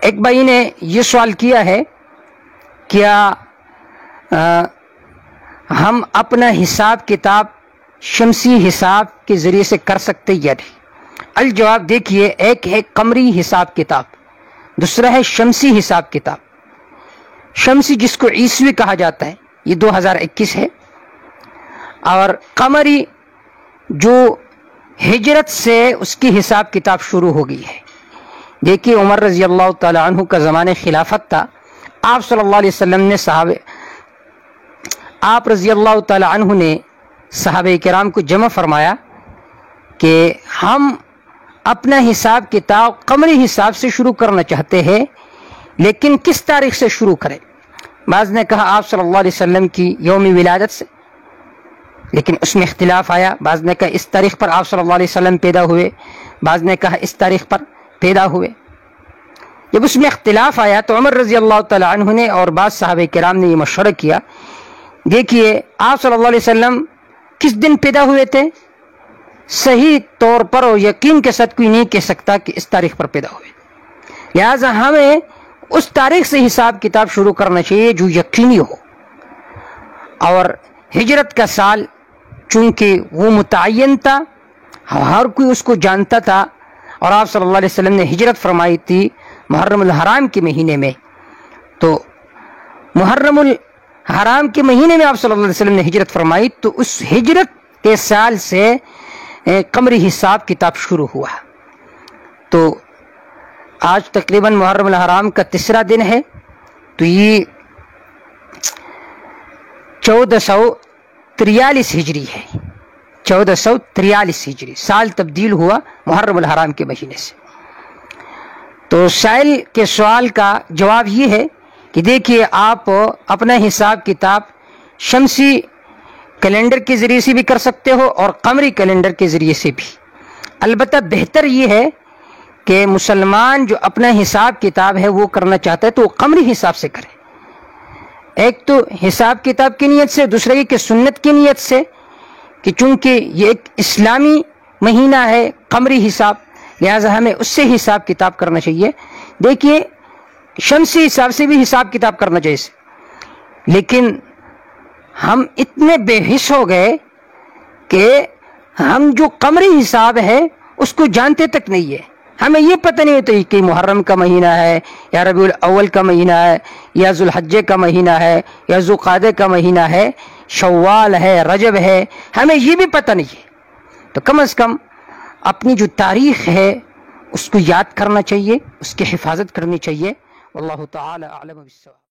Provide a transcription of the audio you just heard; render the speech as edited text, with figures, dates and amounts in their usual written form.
ایک بھائی نے یہ سوال کیا ہے، کیا ہم اپنا حساب کتاب شمسی حساب کے ذریعے سے کر سکتے یا نہیں؟ الجواب دیکھیے، ایک ہے قمری حساب کتاب، دوسرا ہے شمسی حساب کتاب۔ شمسی جس کو عیسوی کہا جاتا ہے یہ 2021 ہے، اور قمری جو ہجرت سے اس کی حساب کتاب شروع ہو گئی ہے۔ دیکھیے عمر رضی اللہ تعالی عنہ کا زمانہ خلافت تھا، آپ صلی اللہ علیہ وسلم نے آپ رضی اللہ تعالی عنہ نے صحابہ کرام کو جمع فرمایا کہ ہم اپنا حساب کتاب قمری حساب سے شروع کرنا چاہتے ہیں، لیکن کس تاریخ سے شروع کریں؟ بعض نے کہا آپ صلی اللہ علیہ وسلم کی یوم ولادت سے، لیکن اس میں اختلاف آیا۔ بعض نے کہا اس تاریخ پر آپ صلی اللہ علیہ وسلم پیدا ہوئے، بعض نے کہا اس تاریخ پر پیدا ہوئے۔ جب اس میں اختلاف آیا تو عمر رضی اللہ تعالی عنہ نے اور بعض صحابہ کرام نے یہ مشورہ کیا، دیکھیے آپ صلی اللہ علیہ وسلم کس دن پیدا ہوئے تھے؟ صحیح طور پر اور یقین کے ساتھ کوئی نہیں کہہ سکتا کہ اس تاریخ پر پیدا ہوئے، لہذا ہمیں اس تاریخ سے حساب کتاب شروع کرنا چاہیے جو یقینی ہو۔ اور ہجرت کا سال چونکہ وہ متعین تھا، ہر کوئی اس کو جانتا تھا، اور آپ صلی اللہ علیہ وسلم نے ہجرت فرمائی تھی محرم الحرام کے مہینے میں، تو محرم الحرام کے مہینے میں آپ صلی اللہ علیہ وسلم نے ہجرت فرمائی، تو اس ہجرت کے سال سے قمری حساب کتاب شروع ہوا۔ تو آج تقریباً محرم الحرام کا تیسرا دن ہے، تو یہ 1443 ہجری ہے، 1443 ہجری، سال تبدیل ہوا محرم الحرام کے مہینے سے۔ تو سائل کے سوال کا جواب یہ ہے کہ دیکھیے آپ اپنا حساب کتاب شمسی کیلنڈر کے ذریعے سے بھی کر سکتے ہو اور قمری کیلنڈر کے ذریعے سے بھی، البتہ بہتر یہ ہے کہ مسلمان جو اپنا حساب کتاب ہے وہ کرنا چاہتا ہے تو وہ قمری حساب سے کرے، ایک تو حساب کتاب کی نیت سے، دوسرا یہ کہ سنت کی نیت سے، کہ چونکہ یہ ایک اسلامی مہینہ ہے قمری حساب، لہذا ہمیں اس سے حساب کتاب کرنا چاہیے۔ دیکھیے شمسی حساب سے بھی حساب کتاب کرنا چاہیے، لیکن ہم اتنے بے حس ہو گئے کہ ہم جو قمری حساب ہے اس کو جانتے تک نہیں ہے، ہمیں یہ پتہ نہیں ہوتا کہ محرم کا مہینہ ہے یا ربیع الاول کا مہینہ ہے یا ذوالحجہ کا مہینہ ہے یا ذوالقعدہ کا مہینہ ہے، شوال ہے، رجب ہے، ہمیں یہ بھی پتہ نہیں ہے۔ تو کم از کم اپنی جو تاریخ ہے اس کو یاد کرنا چاہیے، اس کی حفاظت کرنی چاہیے۔ واللہ تعالی اعلم بالصواب۔